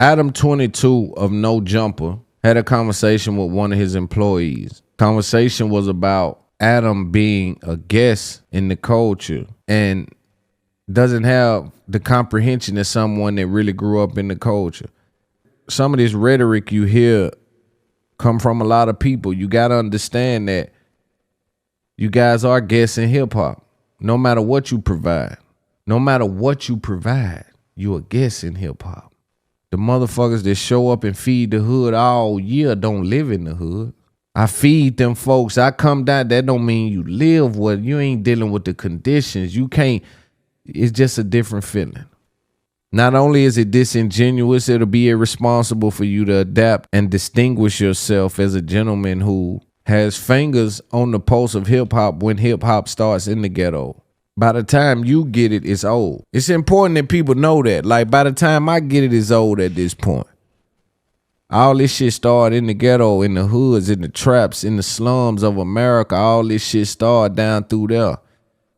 Adam22 of No Jumper had a conversation with one of his employees. Conversation was about Adam being a guest in the culture and doesn't have the comprehension of someone that really grew up in the culture. Some of this rhetoric you hear come from a lot of people. You got to understand that you guys are guests in hip hop. No matter what you provide, you a guest in hip hop. The motherfuckers that show up and feed the hood all year don't live in the hood. I feed them folks. I come down. That don't mean you live with. You ain't dealing with the conditions. You can't. It's just a different feeling. Not only is it disingenuous, it'll be irresponsible for you to adapt and distinguish yourself as a gentleman who has fingers on the pulse of hip hop when hip hop starts in the ghetto. By the time you get it, it's old. It's important that people know that. Like, by the time I get it, it's old at this point. All this shit started in the ghetto, in the hoods, in the traps, in the slums of America. All this shit started down through there.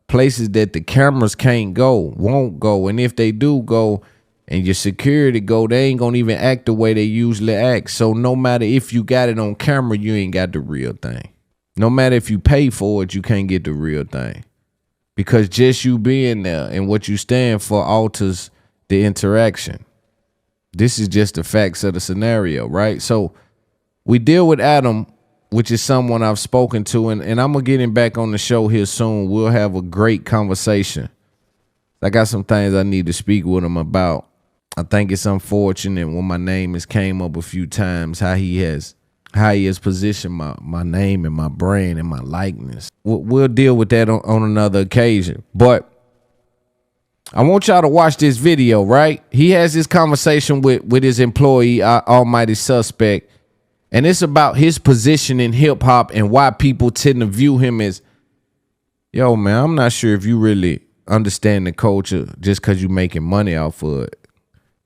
Places that the cameras can't go, won't go. And if they do go and your security go, they ain't gonna even act the way they usually act. So no matter if you got it on camera, you ain't got the real thing. No matter if you pay for it, you can't get the real thing. Because just you being there and what you stand for alters the interaction. This is just the facts of the scenario, right? So we deal with Adam, which is someone I've spoken to, and I'm going to get him back on the show here soon. We'll have a great conversation. I got some things I need to speak with him about. I think it's unfortunate when my name has came up a few times, how he has positioned my name and my brand and my likeness. We'll deal with that on another occasion. But I want y'all to watch this video, right? He has this conversation with his employee, Almighty Suspect, and it's about his position in hip hop and why people tend to view him as, yo, man, I'm not sure if you really understand the culture just because you're making money off of it.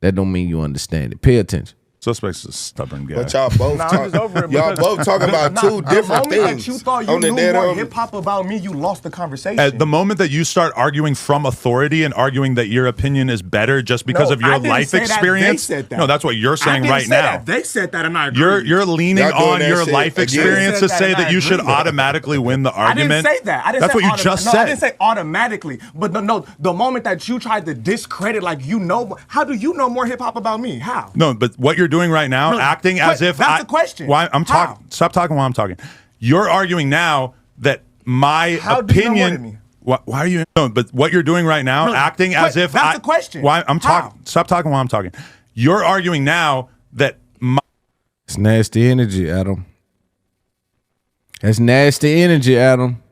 That don't mean you understand it. Pay attention. Suspect's a stubborn guy. But y'all both talking about two different things. That you thought you knew more hip hop about me, you lost the conversation. At the moment that you start arguing from authority and arguing that your opinion is better just because of your life experience, no, that's what you're saying right now. They said that, and I agree. You're leaning on your life experience to say that you should automatically win the argument. I didn't say that. That's what you just said. I didn't say automatically. But no, the moment that you tried to discredit, like, you know, how do you know more hip hop about me? How? No, but what you're doing right now, acting as if that's the question. Why I'm talking? Stop talking while I'm talking. You're arguing now that my opinion. Do you know more than me? Why are you? No, but what you're doing right now, acting as if that's the question. Why I'm talking? Stop talking while I'm talking. You're arguing now that it's nasty energy, Adam. That's nasty energy, Adam.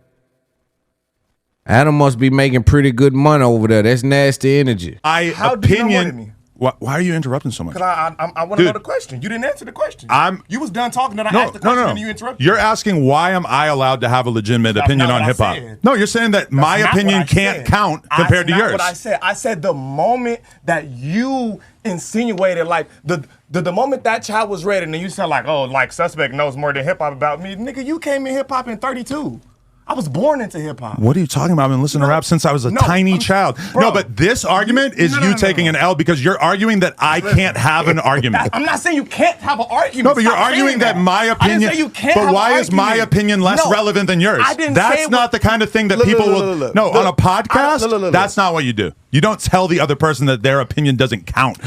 Adam must be making pretty good money over there. That's nasty energy. How do you know more than me? Why are you interrupting so much? Because I want to know the question. You didn't answer the question. You was done talking, then I asked the question, and you interrupted. You're asking why am I allowed to have a legitimate opinion on hip hop? No, you're saying that my opinion can't count compared to yours. That's what I said. I said the moment that you insinuated, like the moment that child was ready, and then you said like, oh, like Suspect knows more than hip hop about me. Nigga, you came in hip hop in 32. I was born into hip hop. What are you talking about? I've been listening to rap since I was a tiny child. Bro, no, but this argument is you taking an L because you're arguing that I can't have an argument. I'm not saying you can't have an argument. No, but you're arguing that my opinion. I didn't say you can't but why is my opinion less relevant than yours? I didn't That's not the kind of thing that people will. No, on a podcast, that's not what you do. You don't tell the other person that their opinion doesn't count.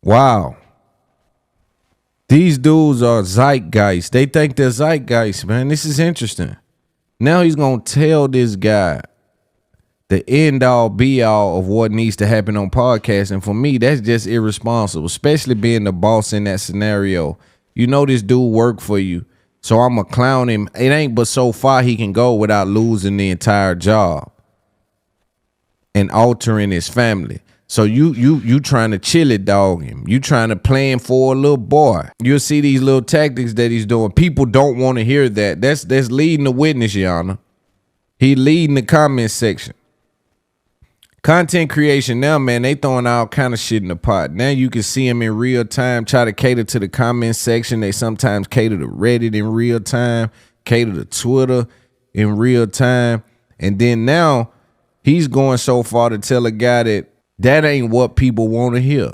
Wow. These dudes are zeitgeist. They think they're zeitgeist, man. This is interesting. Now he's going to tell this guy the end all be all of what needs to happen on podcasts. And for me, that's just irresponsible, especially being the boss in that scenario. You know this dude worked for you, so I'm going to clown him. It ain't but so far he can go without losing the entire job and altering his family. So you trying to chili dog him. You trying to play him for a little boy. You'll see these little tactics that he's doing. People don't want to hear that. That's leading the witness, Your Honor. He leading the comment section. Content creation now, man, they throwing all kind of shit in the pot. Now you can see them in real time, try to cater to the comment section. They sometimes cater to Reddit in real time, cater to Twitter in real time. And then now he's going so far to tell a guy that ain't what people want to hear.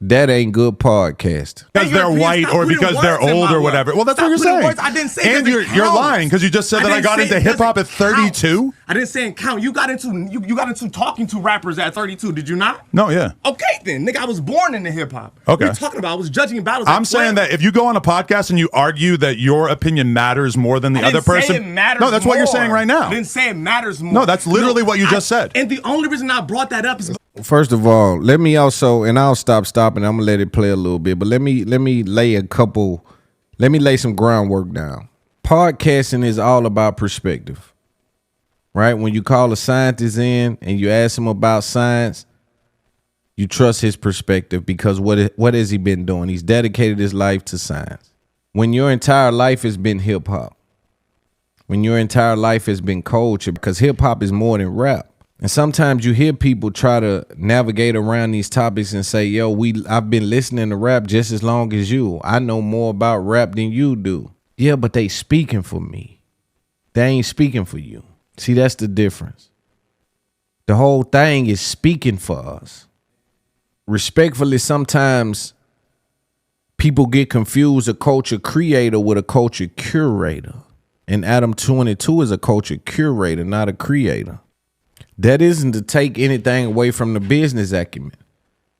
that ain't good podcasting. Because they're white or because they're old or whatever. Well, that's what you're saying. I didn't say and you're lying because you just said that I got into hip hop at 32. I didn't say it count. You got into talking to rappers at 32. Did you not? No, yeah. Okay, then, nigga, I was born into hip hop. Okay. What are you talking about? I was judging battles. I'm saying that if you go on a podcast and you argue that your opinion matters more than the other person, it matters no, that's what you're saying right now. I didn't say it matters more. No, that's literally what you just said. And the only reason I brought that up is First of all, let me also, and I'll stop stopping. I'm gonna let it play a little bit, but let me lay some groundwork down. Podcasting is all about perspective, right? When you call a scientist in and you ask him about science, you trust his perspective because what has he been doing? He's dedicated his life to science. When your entire life has been hip hop, when your entire life has been culture, because hip hop is more than rap. And sometimes you hear people try to navigate around these topics and say, yo, I've been listening to rap just as long as you. I know more about rap than you do. Yeah, but they speaking for me. They ain't speaking for you. See, that's the difference. The whole thing is speaking for us. Respectfully, sometimes people get confused a culture creator with a culture curator. And Adam22 is a culture curator, not a creator. That isn't to take anything away from the business acumen.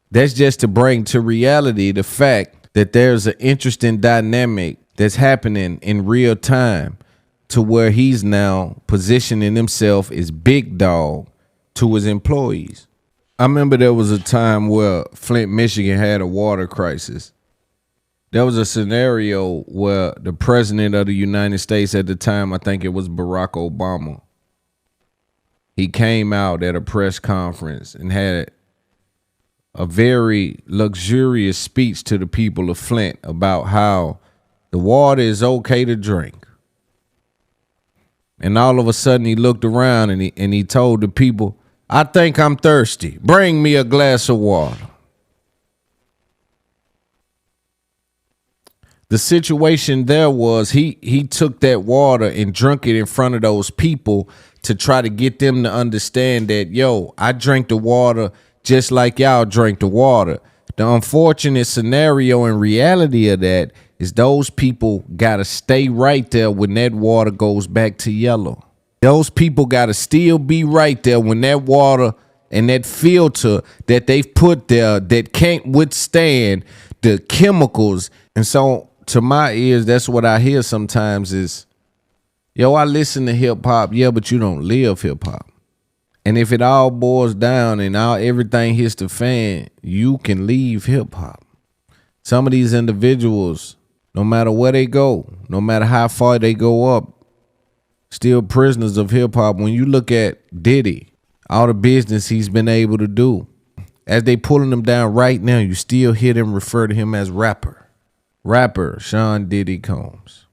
That's just to bring to reality the fact that there's an interesting dynamic that's happening in real time to where he's now positioning himself as big dog to his employees. I remember there was a time where Flint, Michigan had a water crisis. There was a scenario where the president of the United States at the time, I think it was Barack Obama, he came out at a press conference and had a very luxurious speech to the people of Flint about how the water is okay to drink. And all of a sudden he looked around and he told the people, I think I'm thirsty. Bring me a glass of water. The situation there was he took that water and drank it in front of those people to try to get them to understand that, yo, I drink the water just like y'all drink the water. The unfortunate scenario and reality of that is those people got to stay right there when that water goes back to yellow. Those people got to still be right there when that water and that filter that they've put there that can't withstand the chemicals. And so to my ears, that's what I hear sometimes is, yo, I listen to hip hop. Yeah, but you don't live hip hop. And if it all boils down and everything hits the fan, you can leave hip hop. Some of these individuals, no matter where they go, no matter how far they go up, still prisoners of hip hop. When you look at Diddy, all the business he's been able to do, as they pulling him down right now, you still hear them refer to him as rapper. Rapper Sean Diddy Combs.